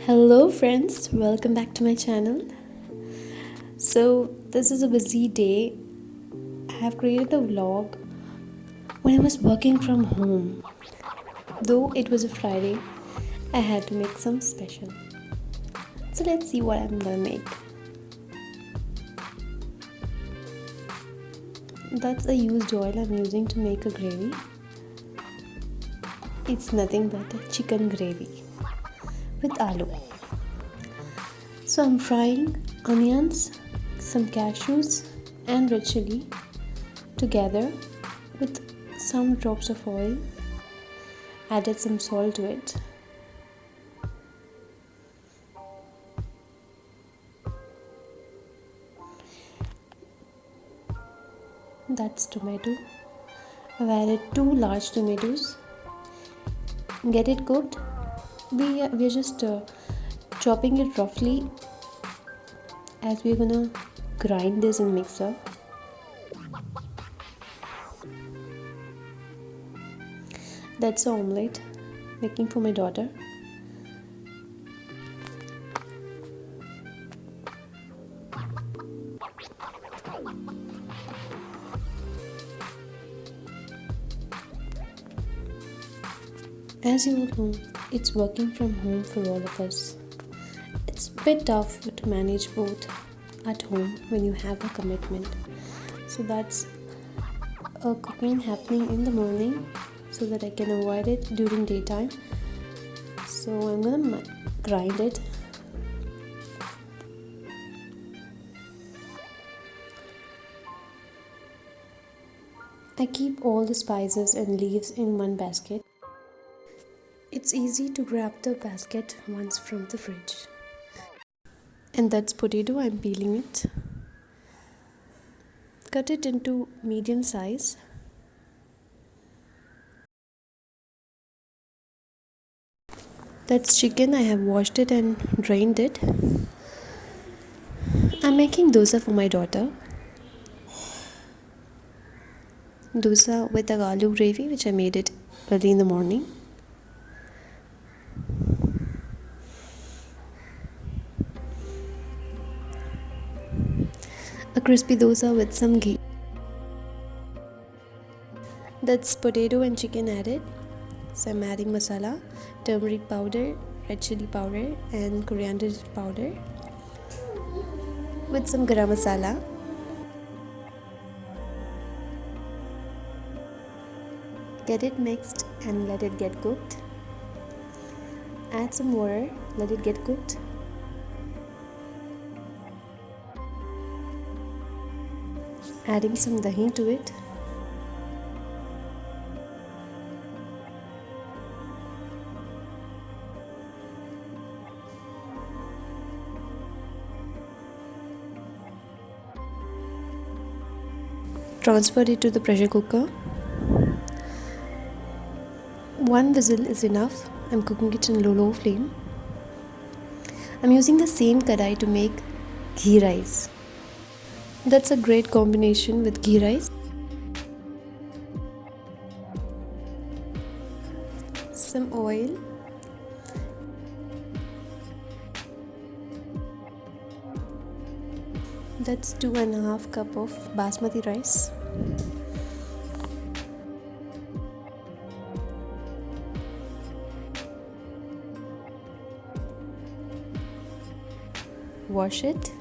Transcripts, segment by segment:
Hello friends, welcome back to my channel. So this is a busy day. I have created a vlog when I was working from home. Though it was a Friday, I had to make some special. So let's see what I'm gonna make. That's a used oil I'm using to make a gravy. It's nothing but a chicken gravy with aloo. So I'm frying onions, some cashews and red chili together with some drops of oil. Added some salt to it. That's tomato. I've added 2 large tomatoes. Get it cooked. We're just chopping it roughly as we're gonna grind this in mixer. That's an omelette making for my daughter. As you all know, it's working from home for all of us. It's a bit tough to manage both at home when you have a commitment. So that's a cooking happening in the morning so that I can avoid it during daytime. So I'm gonna grind it. I keep all the spices and leaves in one basket. It's easy to grab the basket once from the fridge. And that's potato, I'm peeling it. Cut it into medium size. That's chicken, I have washed it and drained it. I'm making dosa for my daughter. Dosa with a aloo gravy which I made it early in the morning. A crispy dosa with some ghee. That's potato and chicken added. So I'm adding masala, turmeric powder, red chili powder and coriander powder with some garam masala. Get it mixed and let it get cooked. Add some water, let it get cooked. Adding some dahi to it. Transfer it to the pressure cooker. 1 whistle is enough. I'm cooking it in low flame. I'm using the same kadai to make ghee rice. That's a great combination with ghee rice. Some oil. That's 2.5 cup of basmati rice. Wash it.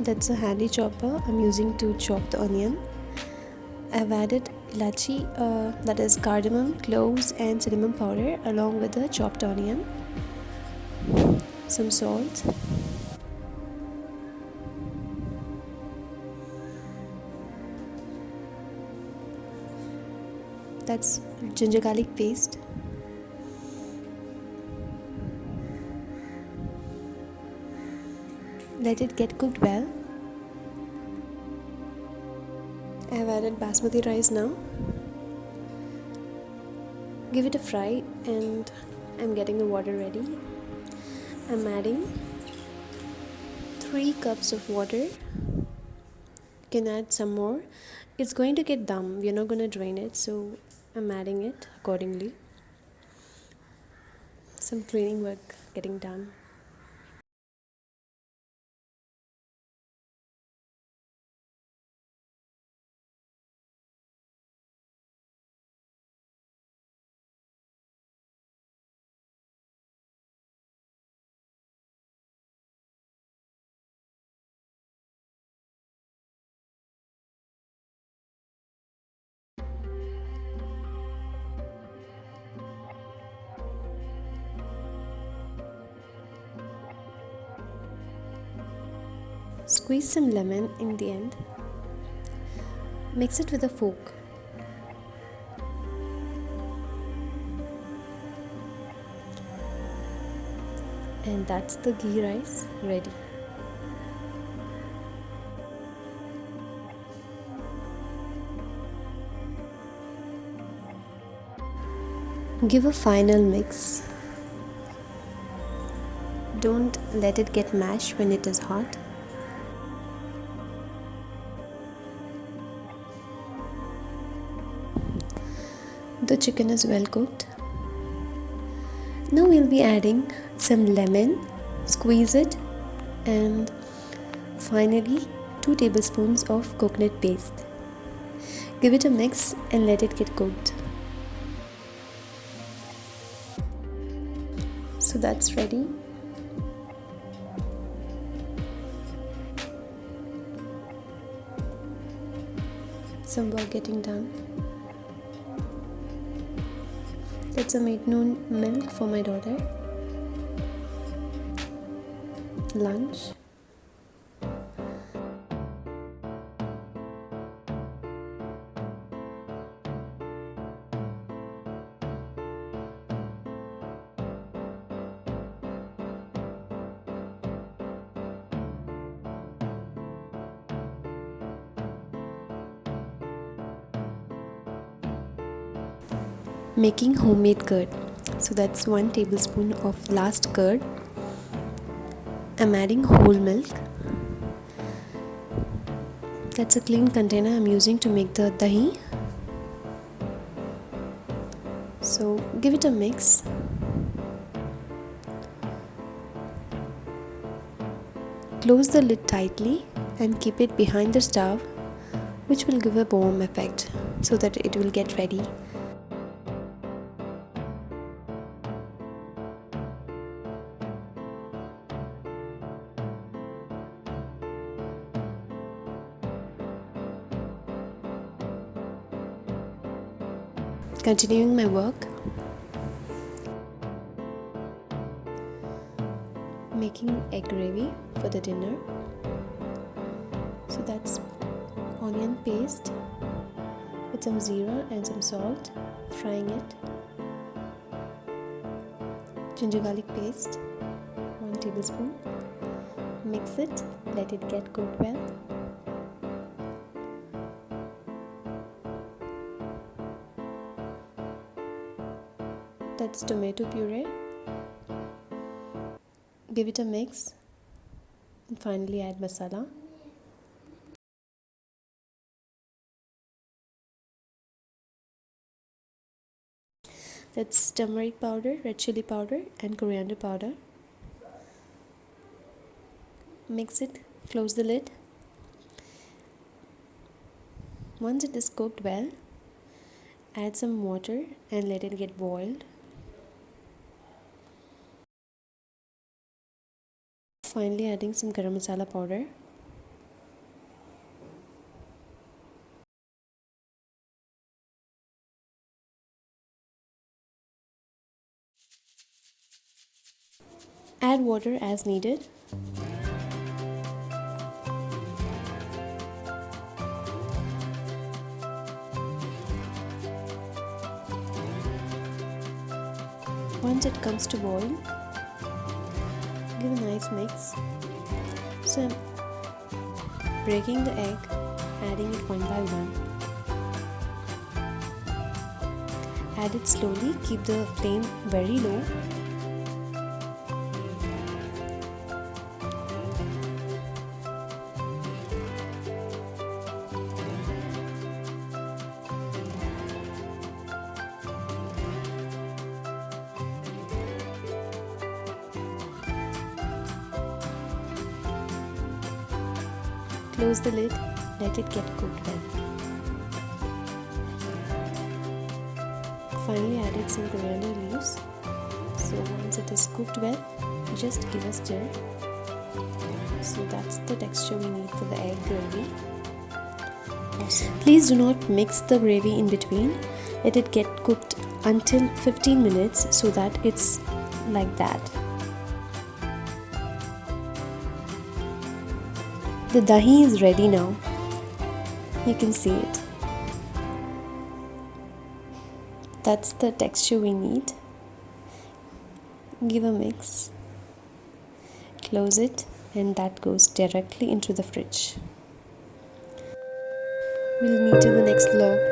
That's a handy chopper I'm using to chop the onion. I've added ilachi, that is cardamom, cloves and cinnamon powder along with the chopped onion. Some salt. That's ginger garlic paste. Let it get cooked well. I have added basmati rice now. Give it a fry and I'm getting the water ready. I'm adding 3 cups of water. You can add some more. It's going to get dumb. We're not going to drain it, so I'm adding it accordingly. Some cleaning work getting done. Squeeze some lemon in the end. Mix it with a fork. And that's the ghee rice ready. Give a final mix. Don't let it get mashed when it is hot. The chicken is well cooked. Now we'll be adding some lemon, squeeze it, and finally 2 tablespoons of coconut paste. Give it a mix and let it get cooked. So that's ready. Some work getting done. That's some mid-noon milk for my daughter. Lunch. Making homemade curd. So that's 1 tablespoon of last curd. I'm adding whole milk. That's a clean container I'm using to make the dahi. So give it a mix. Close the lid tightly and keep it behind the stove, which will give a warm effect so that it will get ready. Continuing my work, making egg gravy for the dinner. So that's onion paste with some zira and some salt, frying it. Ginger garlic paste, 1 tablespoon. Mix it, let it get cooked well. That's tomato puree. Give it a mix and finally add masala. That's turmeric powder, red chili powder and coriander powder. Mix it, close the lid. Once it is cooked well, add some water and let it get boiled. Finally adding some garam masala powder. Add water as needed. Once it comes to boil, give a nice mix. So I'm breaking the egg, adding it one by one. Add it slowly, keep the flame very low. Close the lid, let it get cooked well. Finally added some coriander leaves. So once it is cooked well, just give a stir. So that's the texture we need for the egg gravy. Awesome. Please do not mix the gravy in between. Let it get cooked until 15 minutes so that it's like that. The dahi is ready now. You can see it. That's the texture we need. Give a mix. Close it, and that goes directly into the fridge. We'll meet in the next vlog.